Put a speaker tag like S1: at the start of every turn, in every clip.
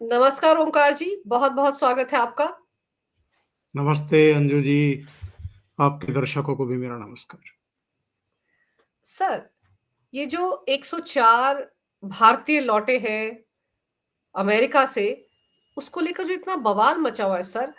S1: नमस्कार ओमकार जी, बहुत-बहुत स्वागत है आपका।
S2: नमस्ते अंजू जी। आपके दर्शकों को भी मेरा नमस्कार।
S1: सर, ये जो 104 भारतीय लौटे हैं अमेरिका से, उसको लेकर जो इतना बवाल मचा हुआ है सर,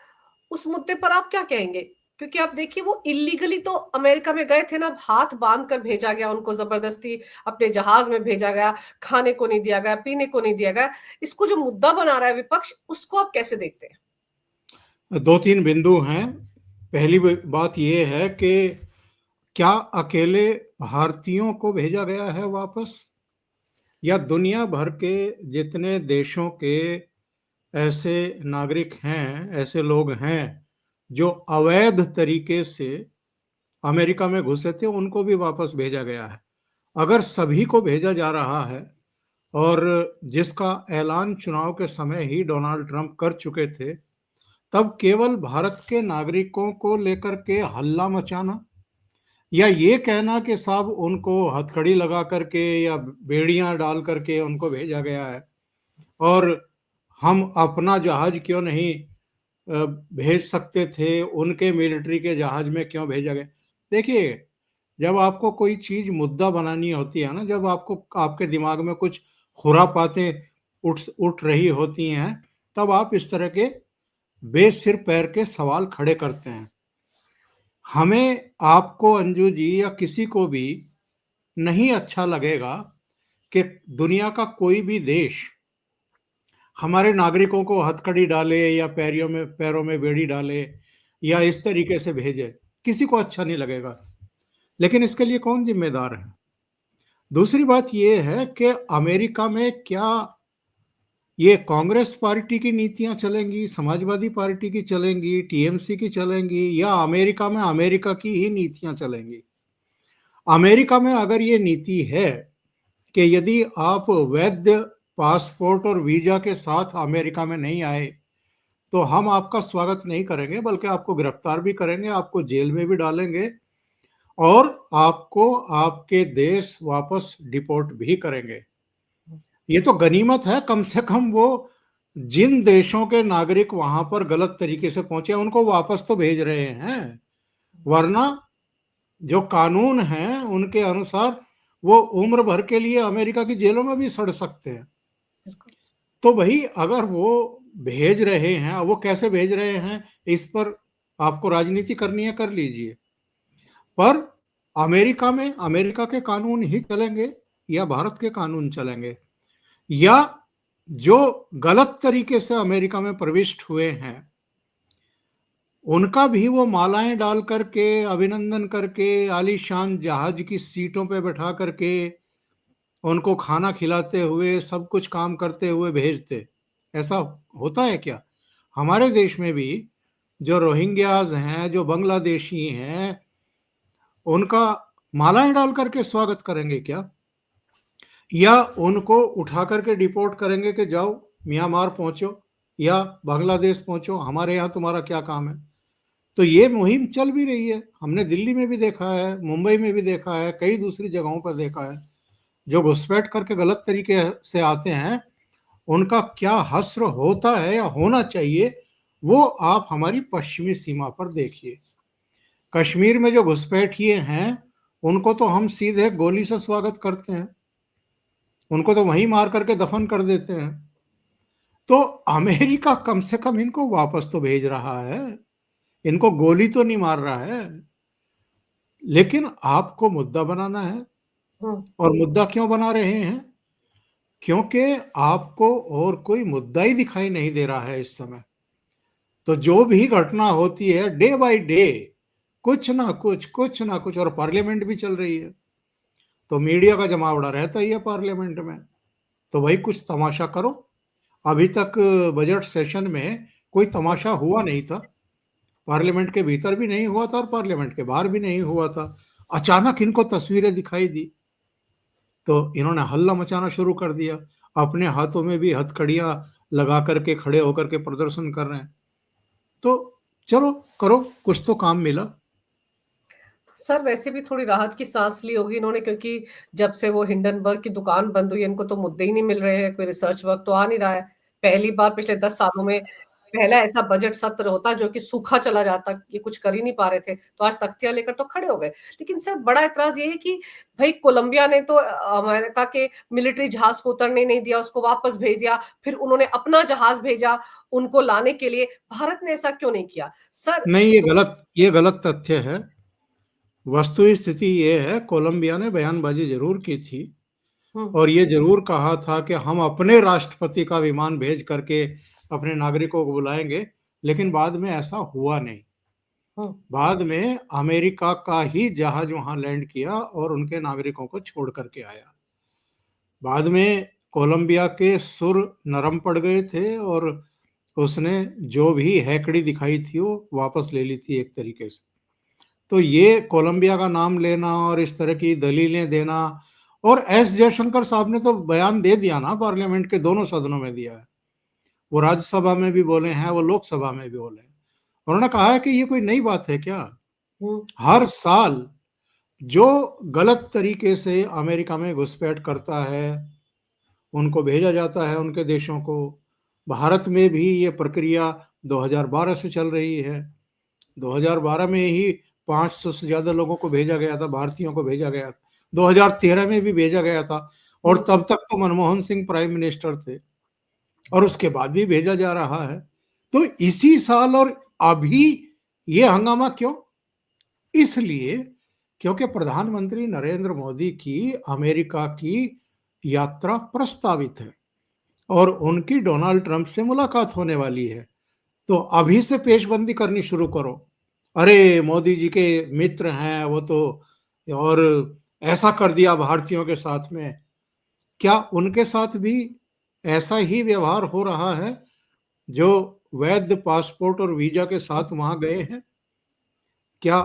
S1: उस मुद्दे पर आप क्या कहेंगे? क्योंकि आप देखिए वो इल्लीगली तो अमेरिका में गए थे ना, हाथ बाँध कर भेजा गया उनको ज़बरदस्ती अपने जहाज़ में भेजा गया, खाने को नहीं दिया गया, पीने को नहीं दिया गया। इसको जो मुद्दा बना रहा है विपक्ष, उसको आप कैसे देखते हैं?
S2: 2-3 बिंदु हैं। पहली बात ये है कि क्या अकेले भारतीयों को भेजा गया है वापस, या दुनिया भर के जितने देशों के ऐसे नागरिक हैं, ऐसे लोग हैं जो अवैध तरीके से अमेरिका में घुसे थे, उनको भी वापस भेजा गया है। अगर सभी को भेजा जा रहा है, और जिसका ऐलान चुनाव के समय ही डोनाल्ड ट्रंप कर चुके थे, तब केवल भारत के नागरिकों को लेकर के हल्ला मचाना, या ये कहना कि साहब उनको हथकड़ी लगा करके या बेड़ियां डाल करके उनको भेजा गया है, और हम अपना जहाज क्यों नहीं भेज सकते थे, उनके मिलिट्री के जहाज में क्यों भेजा गया। देखिए, जब आपको कोई चीज मुद्दा बनानी होती है ना, जब आपको आपके दिमाग में कुछ खुरापातें उठ उठ रही होती हैं, तब आप इस तरह के बेसिर पैर के सवाल खड़े करते हैं। हमें, आपको अंजू जी, या किसी को भी नहीं अच्छा लगेगा कि दुनिया का कोई भी देश हमारे नागरिकों को हथकड़ी डाले, या पैरों में बेड़ी डाले, या इस तरीके से भेजे। किसी को अच्छा नहीं लगेगा। लेकिन इसके लिए कौन जिम्मेदार है? दूसरी बात यह है कि अमेरिका में क्या ये कांग्रेस पार्टी की नीतियां चलेंगी, समाजवादी पार्टी की चलेंगी, टीएमसी की चलेंगी, या अमेरिका में अमेरिका की ही नीतियां चलेंगी? अमेरिका में अगर ये नीति है कि यदि आप वैध पासपोर्ट और वीजा के साथ अमेरिका में नहीं आए, तो हम आपका स्वागत नहीं करेंगे, बल्कि आपको गिरफ्तार भी करेंगे, आपको जेल में भी डालेंगे, और आपको आपके देश वापस डिपोर्ट भी करेंगे। ये तो गनीमत है, कम से कम वो जिन देशों के नागरिक वहां पर गलत तरीके से पहुंचे उनको वापस तो भेज रहे हैं। वरना जो कानून है उनके अनुसार वो उम्र भर के लिए अमेरिका की जेलों में भी सड़ सकते हैं।
S1: बिल्कुल।
S2: तो भाई, अगर वो भेज रहे हैं, वो कैसे भेज रहे हैं, इस पर आपको राजनीति करनी है, कर लीजिए। पर अमेरिका में अमेरिका के कानून ही चलेंगे, या भारत के कानून चलेंगे, या जो गलत तरीके से अमेरिका में प्रविष्ट हुए हैं उनका भी वो मालाएं डाल करके, अभिनंदन करके, आलीशान जहाज की सीटों पे बैठा करके, उनको खाना खिलाते हुए, सब कुछ काम करते हुए भेजते? ऐसा होता है क्या? हमारे देश में भी जो रोहिंग्याज हैं, जो बांग्लादेशी हैं, उनका मालाएं डाल करके स्वागत करेंगे क्या? या उनको उठा करके डिपोर्ट करेंगे कि जाओ म्यांमार पहुंचो या बांग्लादेश पहुंचो, हमारे यहाँ तुम्हारा क्या काम है? तो ये मुहिम चल भी रही है। हमने दिल्ली में भी देखा है, मुंबई में भी देखा है, कई दूसरी जगहों पर देखा है। जो घुसपैठ करके गलत तरीके से आते हैं, उनका क्या हश्र होता है या होना चाहिए, वो आप हमारी पश्चिमी सीमा पर देखिए। कश्मीर में जो घुसपैठिए हैं, उनको तो हम सीधे गोली से स्वागत करते हैं, उनको तो वहीं मार करके दफन कर देते हैं। तो अमेरिका कम से कम इनको वापस तो भेज रहा है, इनको गोली तो नहीं मार रहा है। लेकिन आपको मुद्दा बनाना है।
S1: हुँ।
S2: और मुद्दा क्यों बना रहे हैं? क्योंकि आपको और कोई मुद्दा ही दिखाई नहीं दे रहा है इस समय। तो जो भी घटना होती है डे बाय डे, कुछ ना कुछ, और पार्लियामेंट भी चल रही है, तो मीडिया का जमावड़ा रहता ही है पार्लियामेंट में। तो भाई कुछ तमाशा करो। अभी तक बजट सेशन में कोई तमाशा हुआ नहीं था। पार्लियामेंट के भीतर भी नहीं हुआ था और पार्लियामेंट के बाहर भी नहीं हुआ था। अचानक इनको तस्वीरें दिखाई दी, तो इन्होंने हल्ला मचाना शुरू कर दिया। अपने हाथों में भी हथकड़ियां लगा करके खड़े होकर के प्रदर्शन कर रहे हैं। तो चलो, करो, कुछ तो काम मिला।
S1: सर वैसे भी थोड़ी राहत की सांस ली होगी इन्होंने, क्योंकि जब से वो हिंडनबर्ग की दुकान बंद हुई इनको तो मुद्दे ही नहीं मिल रहे हैं, कोई रिसर्च वर्क तो आ नहीं रहा है। पहली बार पिछले 10 सालों में पहला ऐसा बजट सत्र होता जो कि सूखा चला जाता, ये कुछ कर ही नहीं पा रहे थे, तो आज तख्तियाँ लेकर तो खड़े हो गए। लेकिन सर बड़ा ऐतराज़ ये है कि भई कोलंबिया ने तो अमेरिका के मिलिट्री जहाज़ को उतरने नहीं दिया, उसको वापस भेज दिया, फिर उन्होंने अपना जहाज़ भेजा उनको लाने के लिए, भारत ने ऐसा क्यों नहीं किया? सर
S2: नहीं,
S1: दो
S2: ये गलत तथ्य है। वस्तु स्थिति ये है, कोलंबिया ने बयानबाजी जरूर की थी
S1: हुँ,
S2: और ये जरूर कहा था कि हम अपने राष्ट्रपति का विमान भेज करके अपने नागरिकों को बुलाएंगे, लेकिन बाद में ऐसा हुआ नहीं।
S1: हुँ,
S2: बाद में अमेरिका का ही जहाज वहां लैंड किया और उनके नागरिकों को छोड़ करके आया। बाद में कोलंबिया के सुर नरम पड़ गए थे और उसने जो भी हैकड़ी दिखाई थी वो वापस ले ली थी एक तरीके से। तो ये कोलंबिया का नाम लेना और इस तरह की दलीलें देना, और एस जयशंकर साहब ने तो बयान दे दिया ना, पार्लियामेंट के दोनों सदनों में दिया है। वो राज्यसभा में भी बोले हैं, वो लोकसभा में भी बोले हैं। उन्होंने कहा है कि ये कोई नई बात है क्या।
S1: हुँ,
S2: हर साल जो गलत तरीके से अमेरिका में घुसपैठ करता है उनको भेजा जाता है उनके देशों को। भारत में भी ये प्रक्रिया 2012 से चल रही है। 2012 में ही 500 से ज्यादा लोगों को भेजा गया था, भारतीयों को भेजा गया था। 2013 में भी भेजा गया था और
S1: हुँ।
S2: तब तक तो मनमोहन सिंह प्राइम मिनिस्टर थे और उसके बाद भी भेजा जा रहा है। तो इसी साल और अभी ये हंगामा क्यों? इसलिए क्योंकि प्रधानमंत्री नरेंद्र मोदी की अमेरिका की यात्रा प्रस्तावित है और उनकी डोनाल्ड ट्रंप से मुलाकात होने वाली है। तो अभी से पेशबंदी करनी शुरू करो। अरे मोदी जी के मित्र हैं वो तो, और ऐसा कर दिया भारतीयों के साथ में। क्या उनके साथ भी ऐसा ही व्यवहार हो रहा है जो वैध पासपोर्ट और वीजा के साथ वहां गए हैं? क्या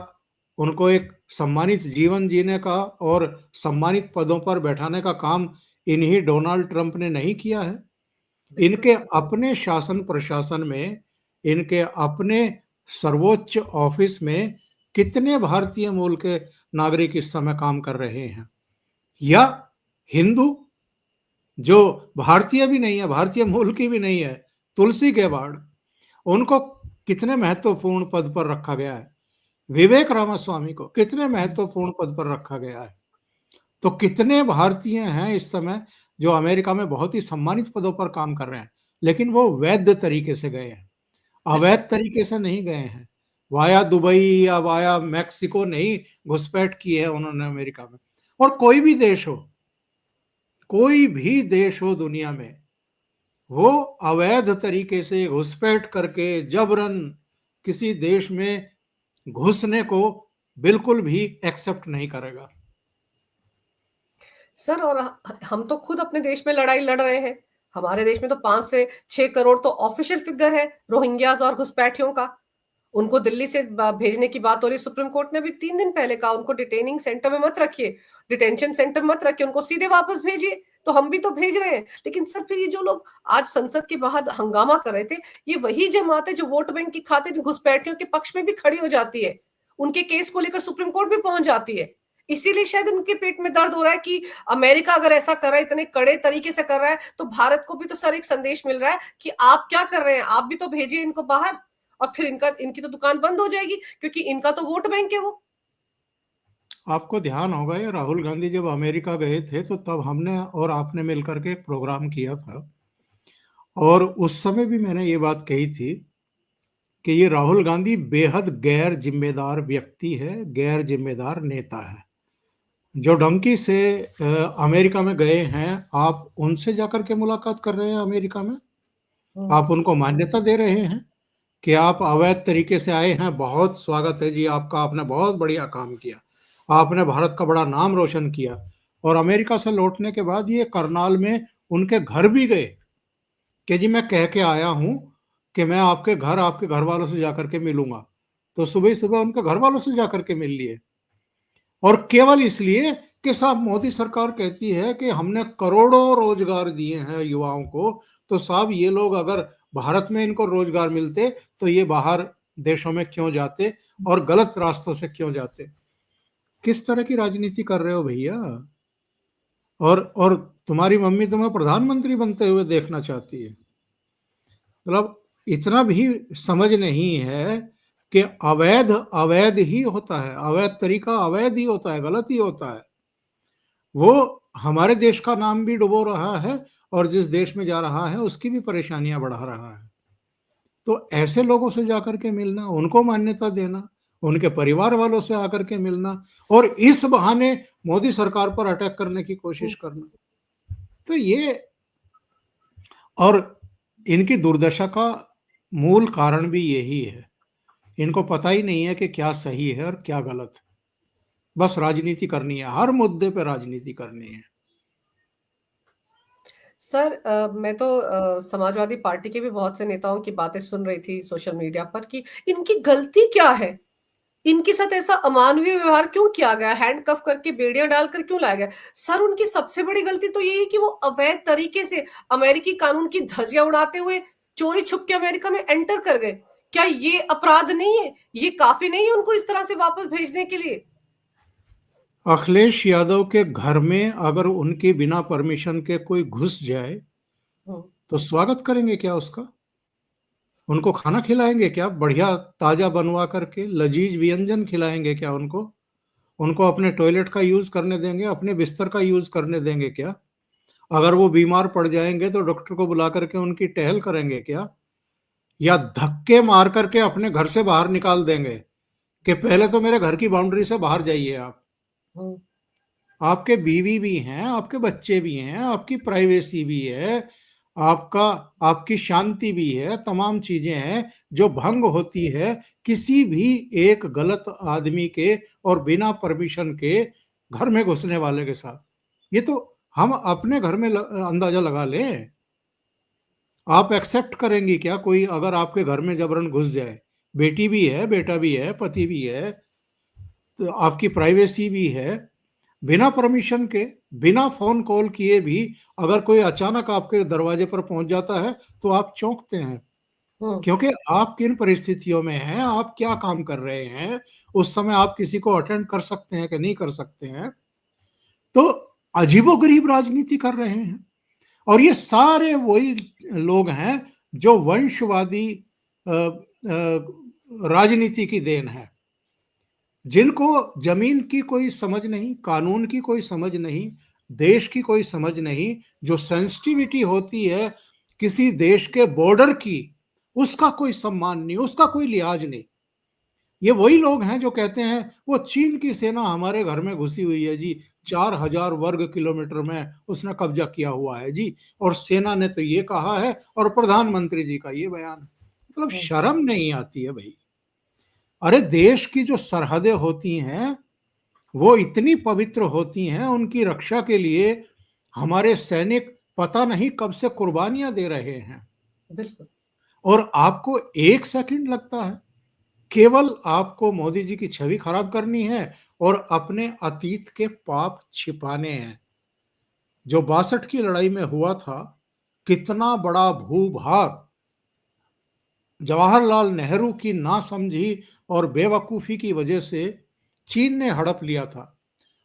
S2: उनको एक सम्मानित जीवन जीने का और सम्मानित पदों पर बैठाने का काम इन्हीं डोनाल्ड ट्रंप ने नहीं किया है?
S1: बिल्कुल
S2: इनके
S1: सही।
S2: अपने शासन प्रशासन में, इनके अपने सर्वोच्च ऑफिस में कितने भारतीय मूल के नागरिक इस समय काम कर रहे हैं? या हिंदू जो भारतीय भी नहीं है, भारतीय मूल की भी नहीं है, तुलसी गेबार्ड, उनको कितने महत्वपूर्ण पद पर रखा गया है? विवेक रामास्वामी को कितने महत्वपूर्ण पद पर रखा गया है? तो कितने भारतीय हैं इस समय जो अमेरिका में बहुत ही सम्मानित पदों पर काम कर रहे हैं, लेकिन वो वैध तरीके से गए हैं,
S1: बिल्कुल,
S2: अवैध तरीके से नहीं गए हैं। वाया दुबई या वाया मैक्सिको नहीं घुसपैठ की है उन्होंने अमेरिका में। और कोई भी देश हो, कोई भी देश हो दुनिया में, वो अवैध तरीके से घुसपैठ करके जबरन किसी देश में घुसने को बिल्कुल भी एक्सेप्ट नहीं करेगा।
S1: सर और हम तो खुद अपने देश में लड़ाई लड़ रहे हैं। हमारे देश में तो 5 से 6 करोड़ तो ऑफ़िशियल फ़िगर है रोहिंग्याज़ और घुसपैठियों का। उनको दिल्ली से ब भेजने की बात हो रही है, सुप्रीम कोर्ट ने अभी 3 दिन पहले कहा उनको डिटेनिंग सेंटर में मत रखिए, डिटेंशन सेंटर मत रखिए, उनको सीधे वापस भेजिए। तो हम भी तो भेज रहे हैं। लेकिन सर फिर ये जो लोग आज संसद के बाहर हंगामा कर रहे थे, ये वही जमात है जो वोट बैंक की खातिर घुसपैठियों के पक्ष में भी खड़ी हो जाती है। उनके केस को लेकर सुप्रीम कोर्ट भी पहुँच जाती है। इसीलिए शायद उनके पेट में दर्द हो रहा है कि अमेरिका अगर ऐसा कर रहा है, इतने कड़े तरीके से कर रहा है, तो भारत को भी तो सर एक संदेश मिल रहा है कि आप क्या कर रहे हैं? आप भी तो भेजिए इनको बाहर। और फिर इनकी तो दुकान बंद हो जाएगी क्योंकि इनका तो वोट बैंक है वो।
S2: आपको ध्यान होगा ये राहुल गांधी जब अमेरिका गए थे तो तब हमने और आपने मिलकर के एक प्रोग्राम किया था और उस समय भी मैंने ये बात कही थी कि ये राहुल गांधी बेहद गैर जिम्मेदार व्यक्ति है, गैर जिम्मेदार नेता है। जो ढंगी से अमेरिका में गए हैं, आप उनसे जाकर के मुलाकात कर रहे हैं अमेरिका में,
S1: हुँ।
S2: आप उनको मान्यता दे रहे हैं कि आप अवैध तरीके से आए हैं, बहुत स्वागत है जी आपका, आपने बहुत बढ़िया काम किया, आपने भारत का बड़ा नाम रोशन किया। और अमेरिका से लौटने के बाद ये करनाल में उनके घर भी गए कि जी मैं कह के आया हूं कि मैं आपके घर, आपके घर वालों से जाकर के मिलूंगा। तो सुबह ही सुबह उनके घर वालों से जाकर के मिल लिए, और केवल इसलिए कि साहब मोदी सरकार कहती है कि हमने करोड़ों रोजगार दिए हैं युवाओं को, तो साहब ये लोग अगर भारत में इनको रोजगार मिलते तो ये बाहर देशों में क्यों जाते और गलत रास्तों से क्यों जाते? किस तरह की राजनीति कर रहे हो भैया? और तुम्हारी मम्मी तुम्हें प्रधानमंत्री बनते हुए देखना चाहती है। मतलब इतना भी समझ नहीं है कि अवैध अवैध ही होता है, अवैध तरीका अवैध ही होता है, गलत ही होता है। वो हमारे देश का नाम भी डुबो रहा है और जिस देश में जा रहा है उसकी भी परेशानियां बढ़ा रहा है। तो ऐसे लोगों से जाकर के मिलना, उनको मान्यता देना, उनके परिवार वालों से आकर के मिलना और इस बहाने मोदी सरकार पर अटैक करने की कोशिश करना, तो ये, और इनकी दुर्दशा का मूल कारण भी यही है। इनको पता ही नहीं है कि क्या सही है और क्या गलत। बस राजनीति करनी है, हर मुद्दे पे राजनीति करनी है।
S1: सर मैं तो समाजवादी पार्टी के भी बहुत से नेताओं की बातें सुन रही थी सोशल मीडिया पर कि इनकी गलती क्या है? इनके साथ ऐसा अमानवीय व्यवहार क्यों किया गया? हैंडकफ करके बेड़ियां डालकर क्यों लाया गया? सर उनकी सबसे बड़ी गलती तो यही है कि वो अवैध तरीके से अमेरिकी कानून की धज्जियां उड़ाते हुए चोरी छुप के अमेरिका में एंटर कर गए। क्या ये अपराध नहीं है? ये काफी नहीं है उनको इस तरह से वापस भेजने के लिए?
S2: अखिलेश यादव के घर में अगर उनके बिना परमिशन के कोई घुस जाए
S1: हम्म,
S2: तो स्वागत करेंगे क्या उसका? उनको खाना खिलाएंगे क्या, बढ़िया ताजा बनवा करके लजीज व्यंजन खिलाएंगे क्या उनको? उनको अपने टॉयलेट का यूज करने देंगे, अपने बिस्तर का यूज करने देंगे क्या? अगर वो बीमार पड़ जाएंगे तो डॉक्टर को बुला करके उनकी टहल करेंगे क्या? या धक्के मार करके अपने घर से बाहर निकाल देंगे कि पहले तो मेरे घर की बाउंड्री से बाहर जाइए आप?
S1: हम्म,
S2: आपके बीवी भी हैं, आपके बच्चे भी हैं, आपकी प्राइवेसी भी है, आपका आपकी शांति भी है, तमाम चीजें हैं जो भंग होती है किसी भी एक गलत आदमी के और बिना परमिशन के घर में घुसने वाले के साथ। ये तो हम अपने घर में अंदाजा लगा लें। आप एक्सेप्ट करेंगी क्या कोई अगर आपके घर में जबरन घुस जाए? बेटी भी है, बेटा भी है, पति भी है, तो आपकी प्राइवेसी भी है। बिना परमिशन के, बिना फोन कॉल किए भी अगर कोई अचानक आपके दरवाजे पर पहुंच जाता है तो आप चौंकते हैं,
S1: हम्म,
S2: क्योंकि आप किन परिस्थितियों में हैं, आप क्या काम कर रहे हैं, उस समय आप किसी को अटेंड कर सकते हैं कि नहीं कर सकते हैं। तो अजीबोगरीब राजनीति कर रहे हैं। और ये सारे वही लोग हैं जो वंशवादी राजनीति की देन है, जिनको जमीन की कोई समझ नहीं, कानून की कोई समझ नहीं, देश की कोई समझ नहीं, जो सेंसिटिविटी होती है किसी देश के बॉर्डर की, उसका कोई सम्मान नहीं, उसका कोई लिहाज नहीं। ये वही लोग हैं जो कहते हैं वो चीन की सेना हमारे घर में घुसी हुई है जी, 4,000 वर्ग किलोमीटर में उसने कब्जा किया हुआ है जी, और सेना ने तो ये कहा है और प्रधानमंत्री जी का ये बयान है। मतलब
S1: हम्म,
S2: शर्म नहीं आती है भाई। अरे देश की जो सरहदें होती हैं वो इतनी पवित्र होती हैं, उनकी रक्षा के लिए हमारे सैनिक पता नहीं कब से कुर्बानियां दे रहे हैं,
S1: बिल्कुल।
S2: और आपको एक सेकंड लगता है? केवल आपको मोदी जी की छवि खराब करनी है और अपने अतीत के पाप छिपाने हैं। जो 62 की लड़ाई में हुआ था, कितना बड़ा भूभाग जवाहरलाल नेहरू की नासमझी और बेवकूफी की वजह से चीन ने हड़प लिया था,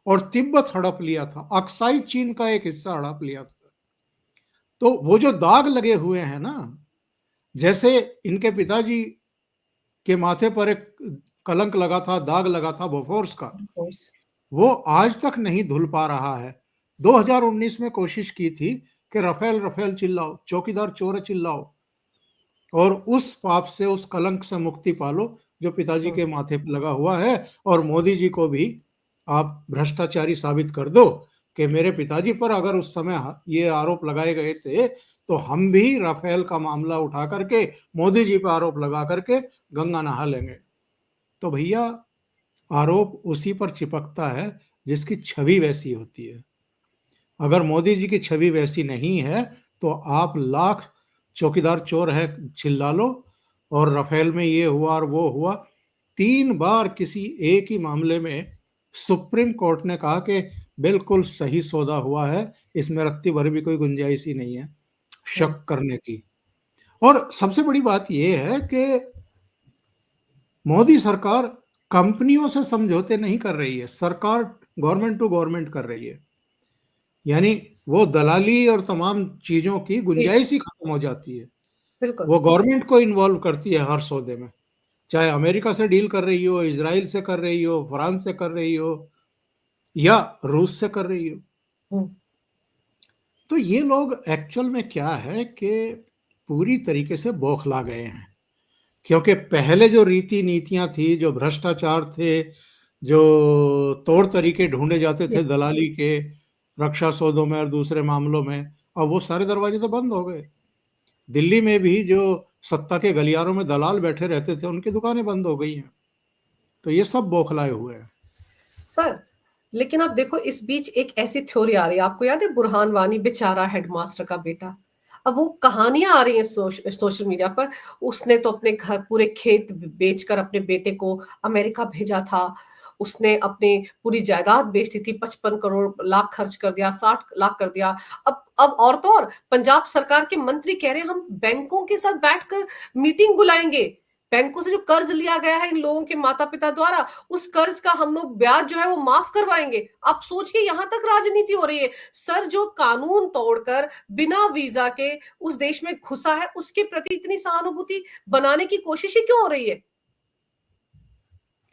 S2: और तिब्बत हड़प लिया था, अक्साई चीन का एक हिस्सा हड़प लिया था। तो वो जो दाग लगे हुए हैं ना, जैसे इनके पिताजी के माथे पर एक कलंक लगा था, दाग लगा था बोफोर्स का,
S1: फोर्स।
S2: वो आज तक नहीं धुल पा रहा है। 2019 में कोशिश की थी कि रफेल रफेल चिल्लाओ, चौकीदार चोर है चिल्लाओ, और उस पाप से, उस कलंक से मुक्ति पालो जो पिताजी
S1: हम्म,
S2: के माथे पर लगा हुआ है। और मोदी जी को भी आप भ्रष्टाचारी साबित कर दो कि मेरे पिताजी पर अगर उस समय ये आरोप लगाए गए थे तो हम भी राफेल का मामला उठा करके मोदी जी पर आरोप लगा करके गंगा नहा लेंगे। तो भैया, आरोप उसी पर चिपकता है जिसकी छवि वैसी होती है। अगर मोदी जी की छवि वैसी नहीं है तो आप लाख चौकीदार चोर है चिल्ला लो, और राफेल में ये हुआ और वो हुआ। 3 बार किसी एक ही मामले में सुप्रीम कोर्ट ने कहा कि बिल्कुल सही सौदा हुआ है, इसमें रत्ती भर भी कोई गुंजाइश ही नहीं है
S1: हम्म,
S2: शक करने की। और सबसे बड़ी बात यह है कि मोदी सरकार कंपनियों से समझौते नहीं कर रही है, सरकार गवर्नमेंट टू गवर्नमेंट कर रही है। यानी वो दलाली और तमाम चीजों की
S1: ठीक।
S2: गुंजाइश ही खत्म हो जाती है।
S1: बिल्कुल।
S2: वो गवर्नमेंट को इन्वॉल्व करती है हर सौदे में, चाहे अमेरिका से डील कर रही हो, इजराइल से कर रही हो, फ्रांस से कर रही हो, या रूस से कर रही हो।
S1: हुँ,
S2: तो ये लोग एक्चुअल में क्या है कि पूरी तरीके से बौखला गए हैं, क्योंकि पहले जो रीति नीतियां थी, जो भ्रष्टाचार थे, जो तौर तरीके ढूंढे जाते
S1: ये
S2: थे दलाली के, रक्षा सौदों में और दूसरे मामलों में, अब वो सारे दरवाजे तो बंद हो गए। दिल्ली में भी जो सत्ता के गलियारों में दलाल बैठे रहते थे, उनकी दुकानें बंद हो गई हैं। तो ये सब बौखलाए हुए हैं।
S1: सर, लेकिन आप देखो इस बीच एक ऐसी थ्योरी आ रही है, आपको याद है बुरहान वानी बेचारा हेडमास्टर का बेटा? अब वो कहानियाँ आ रही हैं सोशल मीडिया पर, उसने तो अपने घर पूरे खेत बेचकर अपने बेटे को अमेरिका भेजा था। उसने अपनी पूरी जायदाद बेच दी थी, 55 करोड़ लाख खर्च कर दिया, 60 लाख कर दिया। अब और तो और पंजाब सरकार के मंत्री कह रहे हैं हम बैंकों के साथ बैठकर मीटिंग बुलाएँगे। बैंकों से जो कर्ज लिया गया है इन लोगों के माता-पिता द्वारा, उस कर्ज का हम लोग ब्याज जो है वो माफ करवाएंगे। आप सोचिए यहां तक राजनीति हो रही है। सर जो कानून तोड़कर बिना वीजा के उस देश में घुसा है उसके प्रति इतनी सहानुभूति बनाने की कोशिश ही क्यों हो रही है?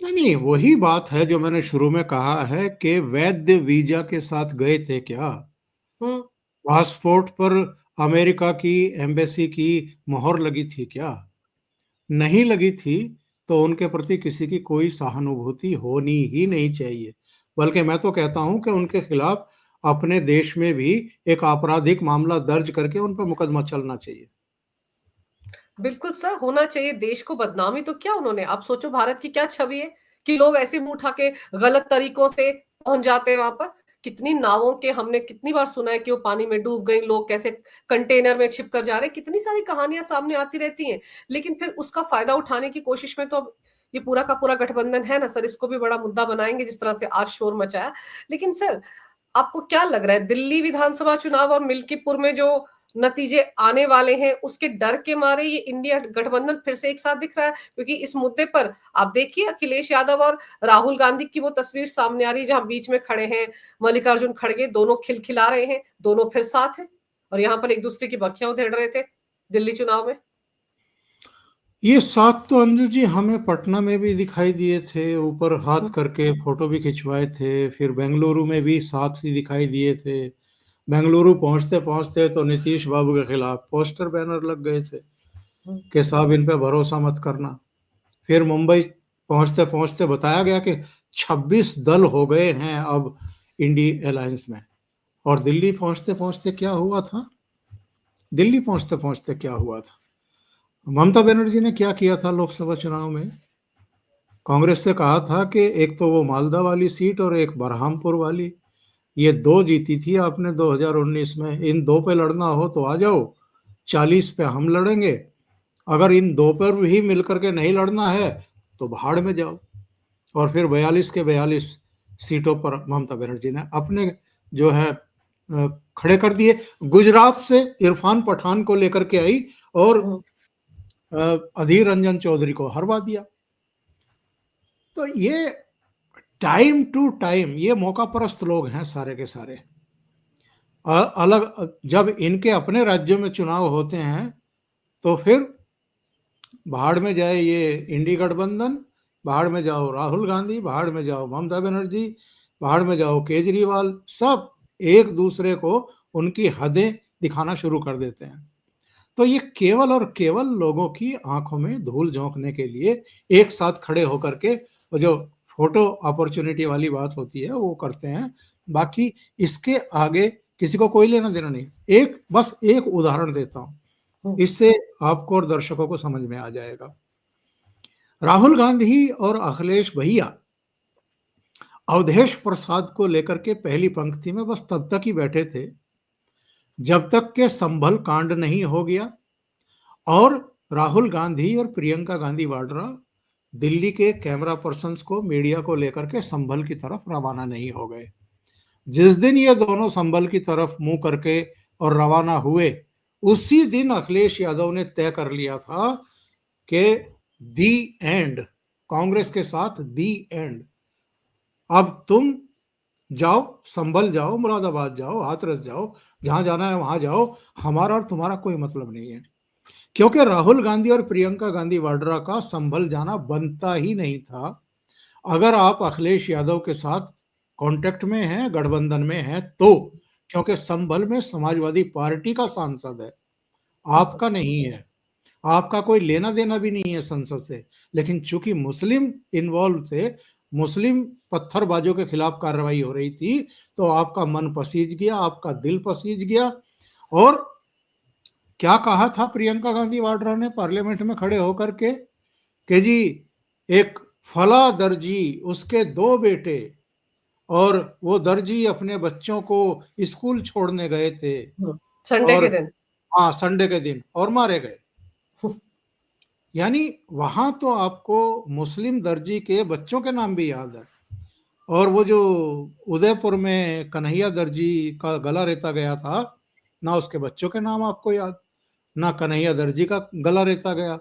S2: नहीं नहीं, वही बात है जो मैंने शुरू में कहा है कि वैध वीजा के साथ गए थे क्या?
S1: हम्म।
S2: पासपोर्ट पर अमेरिका की एम्बेसी की मोहर लगी थी क्या? नहीं लगी थी, तो उनके प्रति किसी की कोई सहानुभूति होनी ही नहीं चाहिए। बल्कि मैं तो कहता हूं कि उनके खिलाफ अपने देश में भी एक आपराधिक मामला दर्ज करके उन पर मुकदमा चलना चाहिए।
S1: बिल्कुल सर, होना चाहिए। देश को बदनामी तो क्या उन्होंने, आप सोचो भारत की क्या छवि है कि लोग ऐसे मुंह उठा के गलत तरीकों से पहुंच जाते हैं वहां पर। कितनी नावों के हमने कितनी बार सुना है कि वो पानी में डूब गई, लोग कैसे कंटेनर में छिप कर जा रहे हैं, कितनी सारी कहानियां सामने आती रहती हैं। लेकिन फिर उसका फायदा उठाने की कोशिश में तो अब ये पूरा का पूरा गठबंधन है ना सर, इसको भी बड़ा मुद्दा बनाएंगे जिस तरह से आज शोर मचाया। लेकिन सर, आपको क्या लग रहा है दिल्ली विधानसभा चुनाव और मिल्कीपुर में जो नतीजे आने वाले हैं उसके डर के मारे ये इंडिया गठबंधन फिर से एक साथ दिख रहा है? क्योंकि इस मुद्दे पर आप देखिए अखिलेश यादव और राहुल गांधी की वो तस्वीर सामने आ रही है जहां बीच में खड़े हैं मल्लिकार्जुन खड़गे, दोनों खिलखिला रहे हैं, दोनों फिर साथ हैं और यहाँ पर एक दूसरे की बखियां उधेड़ रहे थे दिल्ली चुनाव में।
S2: ये साथ तो अंजू जी हमें पटना में भी दिखाई दिए थे, ऊपर हाथ
S1: हम्म,
S2: करके फोटो भी खिंचवाए थे। फिर बेंगलुरु में भी साथ ही दिखाई दिए थे। बेंगलुरु पहुंचते पहुंचते तो नीतीश बाबू के खिलाफ पोस्टर बैनर लग गए थे
S1: हम्म,
S2: कि साहब इन पे भरोसा मत करना। फिर मुंबई पहुंचते पहुंचते बताया गया कि 26 दल हो गए हैं अब इंडी अलायंस में। और दिल्ली पहुंचते पहुंचते क्या हुआ था? दिल्ली पहुंचते पहुंचते क्या हुआ था? ममता बनर्जी ने क्या किया था लोकसभा चुनाव में? कांग्रेस से कहा था कि एक तो वो मालदा वाली सीट और एक बरहामपुर वाली, ये दो जीती थी आपने 2019 में। इन दो पे लड़ना हो तो आ जाओ, 40 पे हम लड़ेंगे। अगर इन दो पर भी मिलकर के नहीं लड़ना है तो भाड़ में जाओ। और फिर 42 के 42 सीटों पर ममता बनर्जी ने अपने जो है खड़े कर दिए। गुजरात से इरफान पठान को लेकर के आई और
S1: हम्म,
S2: अधीर रंजन चौधरी को हरवा दिया। तो ये टाइम टू टाइम ये मौका परस्त लोग हैं सारे के सारे। अलग जब इनके अपने राज्यों में चुनाव होते हैं तो फिर भाड़ में जाए ये इंडी गठबंधन, भाड़ में जाओ राहुल गांधी, भाड़ में जाओ ममता बनर्जी, भाड़ में जाओ केजरीवाल, सब एक दूसरे को उनकी हदें दिखाना शुरू कर देते हैं। तो ये केवल और केवल लोगों की आंखों में धूल झोंकने के लिए एक साथ खड़े होकर के वो जो फोटो अपॉर्चुनिटी वाली बात होती है वो करते हैं। बाकी इसके आगे किसी को कोई लेना देना नहीं। एक बस एक उदाहरण देता हूं,
S1: हम्म,
S2: इससे आपको और दर्शकों को समझ में आ जाएगा। राहुल गांधी और अखिलेश भैया अवधेश प्रसाद को लेकर के पहली पंक्ति में बस तब तक ही बैठे थे जब तक के संभल कांड नहीं हो गया और राहुल गांधी और प्रियंका गांधी वाड्रा दिल्ली के कैमरा पर्सन्स को, मीडिया को लेकर के संभल की तरफ रवाना नहीं हो गए। जिस दिन ये दोनों संभल की तरफ मुंह करके और रवाना हुए, उसी दिन अखिलेश यादव ने तय कर लिया था कि दी एंड, कांग्रेस के साथ दी एंड। अब तुम जाओ, संभल जाओ, मुरादाबाद जाओ, हाथरस जाओ, जहां जाना है वहां जाओ, हमारा और तुम्हारा कोई मतलब नहीं है। क्योंकि राहुल गांधी और प्रियंका गांधी वाड्रा का संभल जाना बनता ही नहीं था। अगर आप अखिलेश यादव के साथ कांटेक्ट में हैं, गठबंधन में हैं, तो क्योंकि संभल में समाजवादी पार्टी का सांसद है, आपका नहीं है, आपका कोई लेना देना भी नहीं है संसद से। लेकिन चूंकि मुस्लिम इन्वॉल्व थे, मुस्लिम पत्थरबाजों के खिलाफ कार्रवाई हो रही थी, तो आपका मन पसीज गया, आपका दिल पसीज गया। और क्या कहा था प्रियंका गांधी वाड्रा ने पार्लियामेंट में खड़े होकर के कि जी, एक फला दर्जी, उसके दो बेटे, और वो दर्जी अपने बच्चों को स्कूल छोड़ने गए थे,
S1: संडे
S2: और
S1: के दिन।
S2: हाँ, संडे के दिन, और मारे गए। यानी वहां तो आपको मुस्लिम दर्जी के बच्चों के नाम भी याद है। और वो जो उदयपुर में कन्हैया दर्जी का गला रेता गया था, ना उसके बच्चों के नाम आपको याद, ना कन्हैया दर्जी का गला रेता गया।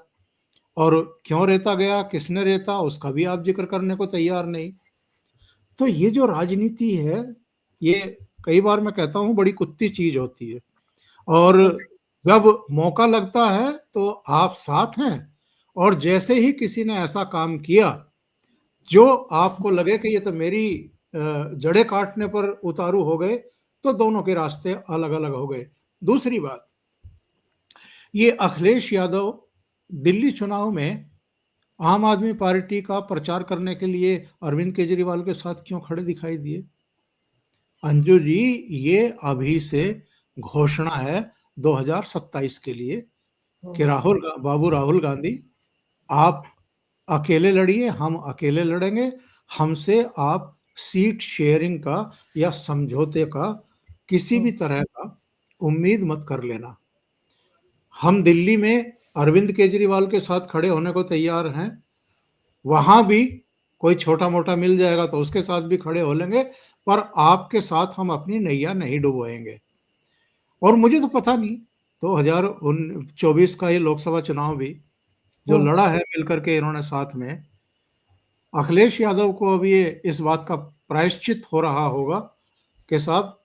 S2: और क्यों रेता गया, किसने रेता, उसका भी आप जिक्र करने को तैयार नहीं। तो ये जो राजनीति है, ये कई बार मैं कहता हूं बड़ी कुत्ती चीज होती है। और जब मौका लगता है तो आप साथ हैं, और जैसे ही किसी ने ऐसा काम किया जो आपको लगे कि ये तो मेरी जड़ें काटने पर उतारू हो गए, तो दोनों के रास्ते अलग अलग हो गए। दूसरी बात, ये अखिलेश यादव दिल्ली चुनाव में आम आदमी पार्टी का प्रचार करने के लिए अरविंद केजरीवाल के साथ क्यों खड़े दिखाई दिए? अंजू जी, ये अभी से घोषणा है 2027 के लिए कि राहुल गांधी, आप अकेले लड़िए, हम अकेले लड़ेंगे, हमसे आप सीट शेयरिंग का या समझौते का किसी भी तरह का उम्मीद मत कर लेना। हम दिल्ली में अरविंद केजरीवाल के साथ खड़े होने को तैयार हैं, वहां भी कोई छोटा मोटा मिल जाएगा तो उसके साथ भी खड़े हो लेंगे, पर आपके साथ हम अपनी नैया नहीं डुबोएंगे। और मुझे तो पता नहीं, 2024 का ये लोकसभा चुनाव भी जो लड़ा है मिलकर के इन्होंने साथ में, अखिलेश यादव को अब ये इस बात का प्रायश्चित हो रहा होगा कि साहब,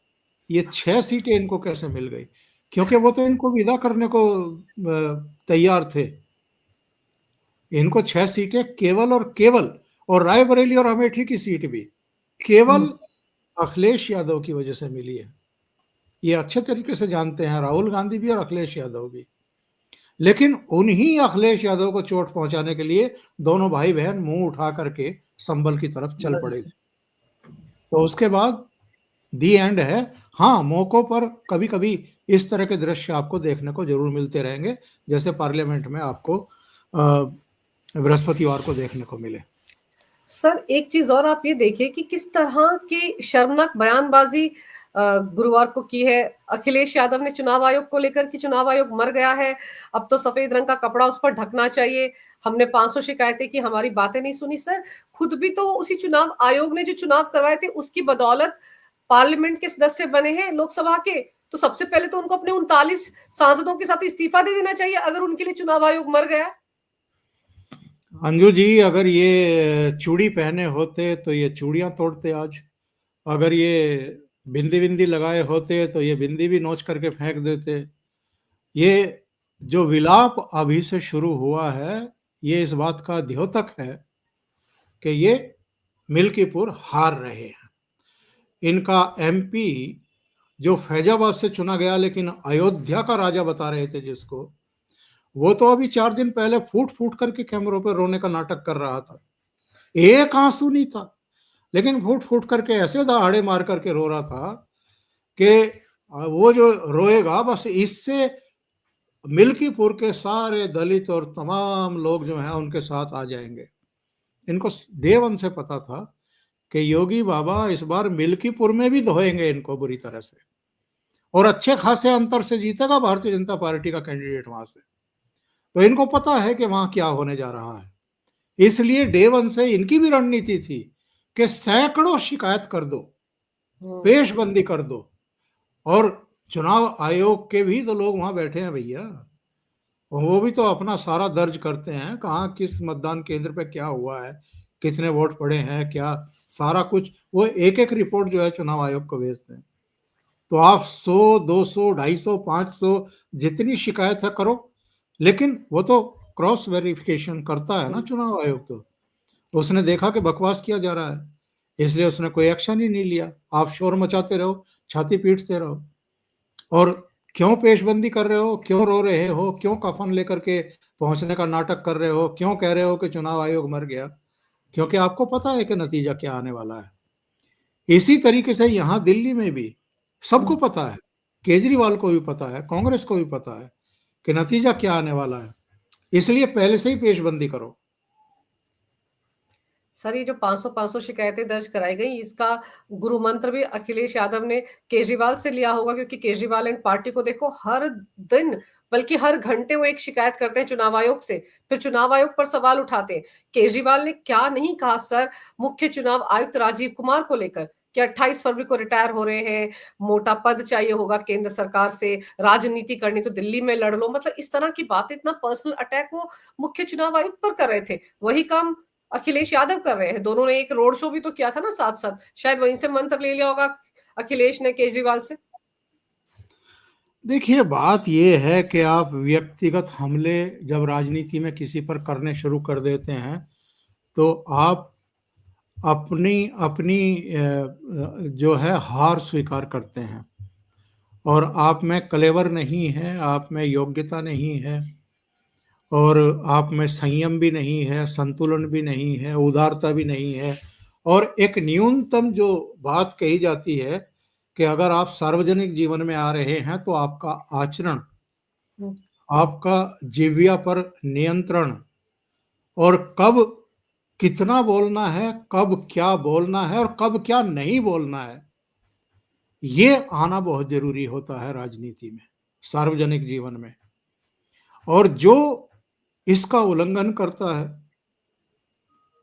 S2: ये 6 सीटें इनको कैसे मिल गई, क्योंकि वो तो इनको विदा करने को तैयार थे। इनको 6 सीटें केवल और केवल, और रायबरेली और अमेठी की सीट भी केवल अखिलेश यादव की वजह से मिली है। ये अच्छे तरीके से जानते हैं राहुल गांधी भी और अखिलेश यादव भी। लेकिन उन्हीं अखिलेश यादव को चोट पहुंचाने के लिए दोनों भाई बहन मुंह उठा करके संभल की तरफ चल पड़े थे। तो उसके बाद दी एंड है। हाँ, मौकों पर कभी कभी इस तरह के दृश्य आपको देखने को जरूर मिलते रहेंगे, जैसे पार्लियामेंट में आपको बृहस्पतिवार को देखने को मिले।
S1: सर एक चीज और आप ये देखिए कि किस तरह की शर्मनाक बयानबाजी गुरुवार को की है अखिलेश यादव ने चुनाव आयोग को लेकर कि चुनाव आयोग मर गया है, अब तो सफेद रंग का कपड़ा उस पर ढकना चाहिए, हमने 500 शिकायतें की, हमारी बातें नहीं सुनी। सर खुद भी तो उसी चुनाव आयोग ने जो चुनाव करवाए थे उसकी बदौलत पार्लियामेंट के सदस्य बने हैं लोकसभा के, तो सबसे पहले तो उनको अपने 39 सांसदों के साथ इस्तीफा दे देना चाहिए अगर उनके लिए चुनाव आयोग मर गया।
S2: अंजू जी, अगर ये चूड़ी पहने होते तो ये चूड़ियां तोड़ते आज। अगर ये बिंदी बिंदी लगाए होते तो ये बिंदी भी नोच करके फेंक देते। ये जो विलाप अभी से शुरू हुआ है, ये इस बात का द्योतक है कि ये मिल्कीपुर हार रहे हैं। इनका एमपी जो फैजाबाद से चुना गया, लेकिन अयोध्या का राजा बता रहे थे जिसको, वो तो अभी 4 दिन पहले फूट फूट करके कैमरों पर रोने का नाटक कर रहा था। एक आंसू नहीं था, लेकिन फूट फूट करके ऐसे दहाड़े मार करके रो रहा था कि वो जो रोएगा बस इससे मिल्कीपुर के सारे दलित और तमाम लोग जो हैं उनके साथ आ जाएंगे। इनको देवन से पता था कि योगी बाबा इस बार मिल्कीपुर में भी धोएंगे इनको बुरी तरह से, और अच्छे खासे अंतर से जीतेगा भारतीय जनता पार्टी का कैंडिडेट वहां से। तो इनको पता है कि वहां क्या होने जा रहा है, इसलिए डे वन से इनकी भी रणनीति थी कि सैकड़ों शिकायत कर दो, पेशबंदी कर दो। और चुनाव आयोग के भी तो लोग वहां बैठे हैं भैया, वो भी तो अपना सारा दर्ज करते हैं, कहाँ किस मतदान केंद्र पे क्या हुआ है, कितने वोट पड़े हैं, क्या सारा कुछ वो एक एक रिपोर्ट जो है चुनाव आयोग को भेजते हैं। तो आप 100, 200, 250, 500 जितनी शिकायत है करो, लेकिन वो तो क्रॉस वेरिफिकेशन करता है ना चुनाव आयोग। तो उसने देखा कि बकवास किया जा रहा है, इसलिए उसने कोई एक्शन ही नहीं लिया। आप शोर मचाते रहो, छाती पीटते रहो, और क्यों पेशबंदी कर रहे हो, क्यों रो रहे हो, क्यों कफन लेकर के पहुंचने का नाटक कर रहे हो, क्यों कह रहे हो कि चुनाव आयोग मर गया? क्योंकि आपको पता है कि नतीजा क्या आने वाला है। इसी तरीके से यहां दिल्ली में भी सबको पता है, केजरीवाल को भी पता है, कांग्रेस को भी पता है कि नतीजा क्या आने वाला है, इसलिए पहले से ही पेशबंदी करो।
S1: सर, ये जो 500-500 शिकायतें दर्ज कराई गई, इसका गुरु मंत्र भी अखिलेश यादव ने केजरीवाल से लिया होगा, क्योंकि केजरीवाल एंड पार्टी को देखो हर दिन, बल्कि हर घंटे वो एक शिकायत करते हैं चुनाव आयोग से, फिर चुनाव आयोग पर सवाल उठाते हैं। केजरीवाल ने क्या नहीं कहा सर मुख्य चुनाव आयुक्त राजीव कुमार को लेकर कि 28 फरवरी को रिटायर हो रहे हैं, मोटा पद चाहिए होगा केंद्र सरकार से, राजनीति करनी तो दिल्ली में लड़ लो। मतलब इस तरह की बातें, इतना पर्सनल अटैक वो मुख्य चुनाव आयुक्त पर कर रहे थे। वही काम अखिलेश यादव कर रहे हैं। दोनों ने एक रोड शो भी तो किया था ना साथ साथ, शायद वहीं से मंत्र ले लिया होगा अखिलेश ने केजरीवाल से।
S2: देखिए, बात यह है कि आप व्यक्तिगत हमले जब राजनीति में किसी पर करने शुरू कर देते हैं, तो आप अपनी अपनी जो है हार स्वीकार करते हैं, और आप में कलेवर नहीं है, आप में योग्यता नहीं है, और आप में संयम भी नहीं है, संतुलन भी नहीं है, उदारता भी नहीं है। और एक न्यूनतम जो बात कही जाती है कि अगर आप सार्वजनिक जीवन में आ रहे हैं तो आपका आचरण, आपका जिह्वा पर नियंत्रण, और कब कितना बोलना है, कब क्या बोलना है और कब क्या नहीं बोलना है, ये आना बहुत जरूरी होता है राजनीति में, सार्वजनिक जीवन में। और जो इसका उल्लंघन करता है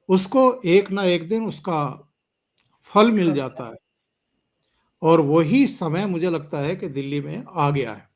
S2: उसको एक ना एक दिन उसका फल मिल जाता है, और वही समय मुझे लगता है कि दिल्ली में आ गया है।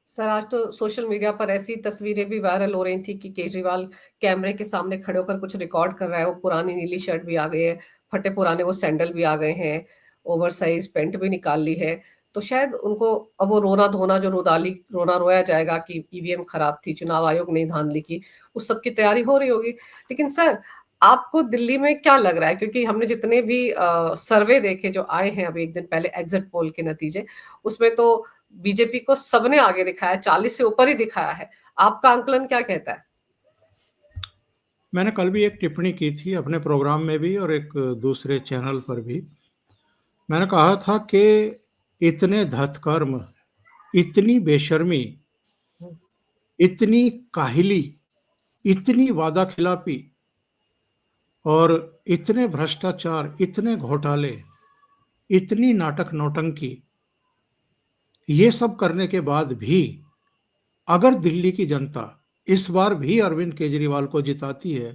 S1: सर, आज तो सोशल मीडिया पर ऐसी तस्वीरें भी वायरल हो रही थी कि केजरीवाल कैमरे के सामने खड़े होकर कुछ रिकॉर्ड कर रहा है। वो पुरानी नीली शर्ट भी आ गई है, फटे पुराने वो सैंडल भी आ गए हैं, ओवर साइज पेंट भी निकाल ली है। तो शायद उनको अब वो रोना धोना, जो रुदाली रोना रोया जाएगा कि ईवीएम खराब थी, चुनाव आयोग ने धांधली की, उस सब की तैयारी हो रही होगी। लेकिन सर, आपको दिल्ली में क्या लग रहा है? क्योंकि हमने जितने भी सर्वे देखे जो आए हैं अभी एक दिन पहले, एग्जिट पोल के नतीजे, उसमें तो बीजेपी को सबने आगे दिखाया, 40 से ऊपर ही दिखाया है। आपका आंकलन क्या कहता है?
S2: मैंने कल भी एक टिप्पणी की थी अपने प्रोग्राम में भी और एक दूसरे चैनल पर भी। मैंने कहा था कि इतने धतकर्म, इतनी बेशर्मी, इतनी काहिली, इतनी वादा खिलाफी, और इतने भ्रष्टाचार, इतने घोटाले, इतनी नाटक नौटंकी, ये सब करने के बाद भी अगर दिल्ली की जनता इस बार भी अरविंद केजरीवाल को जिताती है,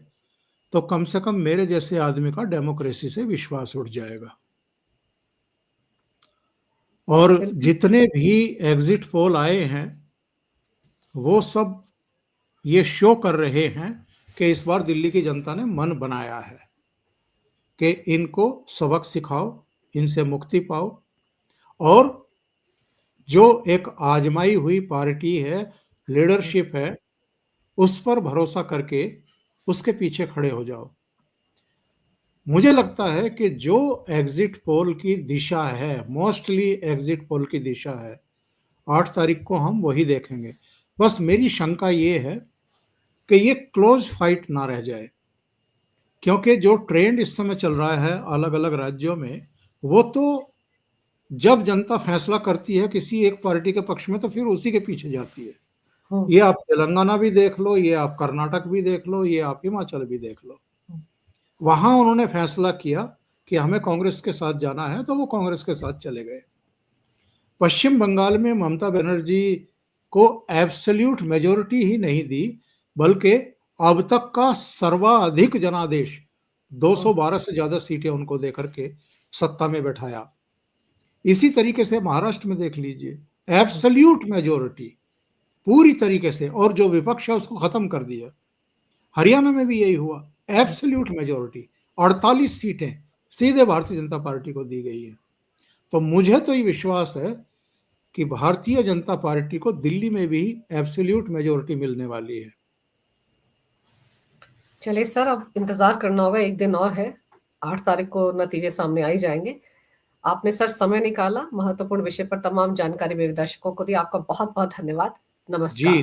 S2: तो कम से कम मेरे जैसे आदमी का डेमोक्रेसी से विश्वास उठ जाएगा। और
S1: बिल्कुल।
S2: जितने भी एग्जिट पोल आए हैं वो सब ये शो कर रहे हैं कि इस बार दिल्ली की जनता ने मन बनाया है कि इनको सबक सिखाओ, इनसे मुक्ति पाओ, और जो एक आजमाई हुई पार्टी है, लीडरशिप है, उस पर भरोसा करके उसके पीछे खड़े हो जाओ। मुझे लगता है कि जो एग्जिट पोल की दिशा है, मोस्टली एग्जिट पोल की दिशा है, 8 तारीख को हम वही देखेंगे। बस मेरी शंका ये है कि ये क्लोज फाइट ना रह जाए, क्योंकि जो ट्रेंड इस समय चल रहा है अलग अलग राज्यों में, वो तो जब जनता फैसला करती है किसी एक पार्टी के पक्ष में तो फिर उसी के पीछे जाती है। ये आप तेलंगाना भी देख लो, ये आप कर्नाटक भी देख लो, ये आप हिमाचल भी देख लो। वहां उन्होंने फैसला किया कि हमें कांग्रेस के साथ जाना है तो वो कांग्रेस के साथ चले गए। पश्चिम बंगाल में ममता बनर्जी को एब्सोल्यूट मेजोरिटी ही नहीं दी, बल्कि अब तक का सर्वाधिक जनादेश 212 से ज्यादा सीटें उनको देकर के सत्ता में बैठाया। इसी तरीके से महाराष्ट्र में देख लीजिए, एब्सोल्यूट मेजोरिटी पूरी तरीके से, और जो विपक्ष है उसको खत्म कर दिया। हरियाणा में भी यही हुआ, एब्सोल्यूट मेजोरिटी 48 सीटें सीधे भारतीय जनता पार्टी को दी गई है। तो मुझे तो ये विश्वास है कि भारतीय जनता पार्टी को दिल्ली में भी एब्सोल्यूट मेजोरिटी मिलने वाली है।
S1: चलिए सर, अब इंतजार करना होगा, एक दिन और है, 8 तारीख को नतीजे सामने आ ही जाएंगे। आपने सर समय निकाला, महत्वपूर्ण विषय पर तमाम जानकारी मेरे दर्शकों को दी। आपका बहुत बहुत धन्यवाद।
S2: जी
S1: नमस्कार।